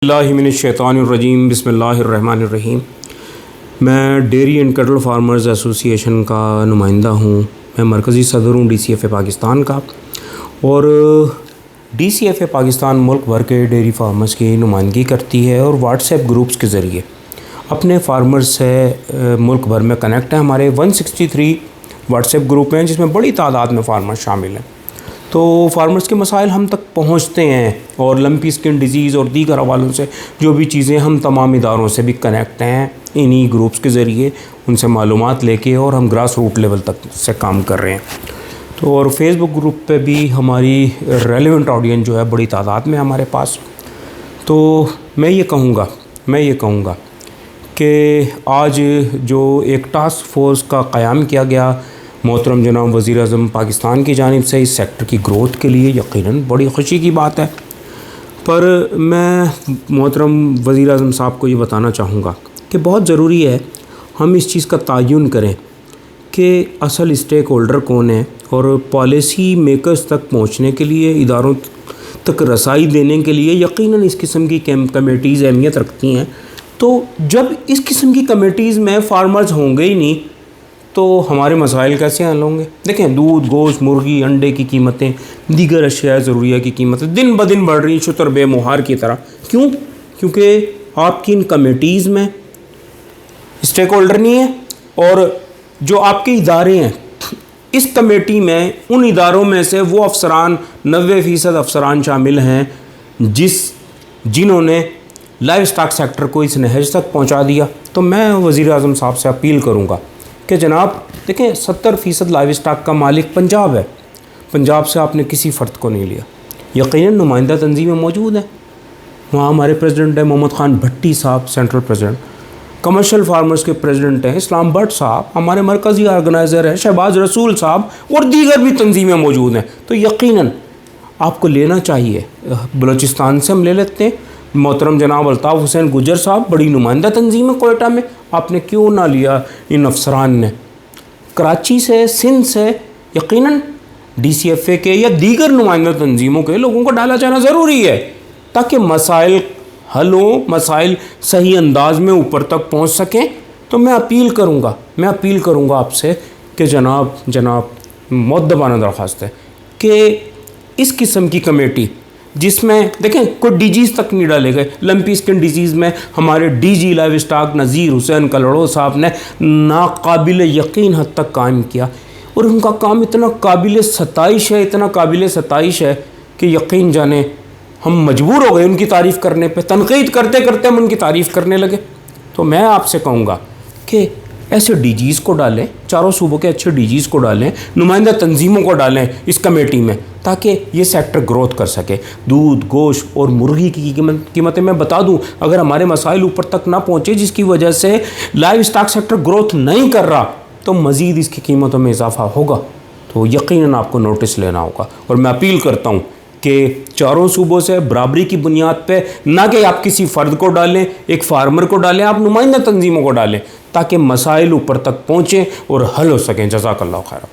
اللہ من الشیطان الرجیم بسم اللہ الرحمن الرحیم۔ میں ڈیری اینڈ کیٹل فارمرز ایسوسی ایشن کا نمائندہ ہوں۔ میں مرکزی صدر ہوں DCFA پاکستان کا، اور DCFA پاکستان ملک بھر کے ڈیری فارمرز کی نمائندگی کرتی ہے اور واٹس ایپ گروپس کے ذریعے اپنے فارمرز سے ملک بھر میں کنیکٹ ہیں۔ ہمارے 163 واٹس ایپ گروپ ہیں جس میں بڑی تعداد میں فارمرز شامل ہیں، تو فارمرز کے مسائل ہم تک پہنچتے ہیں، اور لمپی اسکن ڈیزیز اور دیگر حوالوں سے جو بھی چیزیں، ہم تمام اداروں سے بھی کنیکٹ ہیں انہی گروپس کے ذریعے، ان سے معلومات لے کے، اور ہم گراس روٹ لیول تک سے کام کر رہے ہیں۔ تو اور فیس بک گروپ پہ بھی ہماری ریلیونٹ آڈینس جو ہے بڑی تعداد میں ہمارے پاس۔ تو میں یہ کہوں گا کہ آج جو ایک ٹاسک فورس کا قیام کیا گیا محترم جناب وزیر اعظم پاکستان کی جانب سے اس سیکٹر کی گروتھ کے لیے، یقیناً بڑی خوشی کی بات ہے، پر میں محترم وزیر اعظم صاحب کو یہ بتانا چاہوں گا کہ بہت ضروری ہے ہم اس چیز کا تعین کریں کہ اصل اسٹیک ہولڈر کون ہے، اور پالیسی میکرز تک پہنچنے کے لیے، اداروں تک رسائی دینے کے لیے یقیناً اس قسم کی کمیٹیز اہمیت رکھتی ہیں۔ تو جب اس قسم کی کمیٹیز میں فارمرز ہوں گے ہی نہیں تو ہمارے مسائل کیسے حل ہوں گے؟ دیکھیں، دودھ، گوشت، مرغی، انڈے کی قیمتیں، دیگر اشیاء ضروریہ کی قیمتیں دن بدن بڑھ رہی ہیں، شتر بے مہار کی طرح۔ کیوں؟ کیونکہ آپ کی ان کمیٹیز میں اسٹیک ہولڈر نہیں ہیں، اور جو آپ کے ادارے ہیں اس کمیٹی میں، ان اداروں میں سے وہ افسران 90% افسران شامل ہیں جنہوں نے لائیو اسٹاک سیکٹر کو اس نہج تک پہنچا دیا۔ تو میں وزیر اعظم صاحب سے اپیل کروں گا کہ جناب دیکھیں، 70% لائیو اسٹاک کا مالک پنجاب ہے، پنجاب سے آپ نے کسی فرد کو نہیں لیا، یقیناً نمائندہ تنظیمیں موجود ہیں، وہاں ہمارے پریزیڈنٹ ہیں محمد خان بھٹی صاحب، سینٹرل پریزیڈنٹ، کمرشل فارمرز کے پریزیڈنٹ ہیں اسلام بٹ صاحب، ہمارے مرکزی آرگنائزر ہیں شہباز رسول صاحب، اور دیگر بھی تنظیمیں موجود ہیں۔ تو یقیناً آپ کو لینا چاہیے۔ بلوچستان سے ہم لے لیتے ہیں، محترم جناب الطاف حسین گجر صاحب، بڑی نمائندہ تنظیم ہے کوئٹہ میں، آپ نے کیوں نہ لیا ان افسران نے؟ کراچی سے، سندھ سے، یقیناً DCFA کے یا دیگر نمائندہ تنظیموں کے لوگوں کو ڈالا جانا ضروری ہے تاکہ مسائل حل ہوں، مسائل صحیح انداز میں اوپر تک پہنچ سکیں۔ تو میں اپیل کروں گا آپ سے کہ جناب مؤدبانہ درخواست ہے کہ اس قسم کی کمیٹی جس میں دیکھیں کوئی ڈیزیز تک نہیں ڈالے گئے، لمپی اسکن ڈیزیز میں ہمارے DG لائیو اسٹاک نذیر حسین کلڑو صاحب نے ناقابل یقین حد تک کام کیا، اور ان کا کام اتنا قابل ستائش ہے کہ یقین جانیں ہم مجبور ہو گئے ان کی تعریف کرنے پہ، تنقید کرتے کرتے ہم ان کی تعریف کرنے لگے۔ تو میں آپ سے کہوں گا کہ ایسے DGs کو ڈالیں، چاروں صوبوں کے اچھے DGs کو ڈالیں، نمائندہ تنظیموں کو ڈالیں اس کمیٹی میں تاکہ یہ سیکٹر گروتھ کر سکے۔ دودھ، گوشت اور مرغی کی قیمتیں میں بتا دوں، اگر ہمارے مسائل اوپر تک نہ پہنچے جس کی وجہ سے لائیو اسٹاک سیکٹر گروتھ نہیں کر رہا، تو مزید اس کی قیمتوں میں اضافہ ہوگا، تو یقیناً آپ کو نوٹس لینا ہوگا۔ اور میں اپیل کرتا ہوں کہ چاروں صوبوں سے برابری کی بنیاد پہ، نہ کہ آپ کسی فرد کو ڈالیں، ایک فارمر کو ڈالیں، آپ نمائندہ تنظیموں کو ڈالیں تاکہ مسائل اوپر تک پہنچیں اور حل ہو سکیں۔ جزاک اللہ خیر۔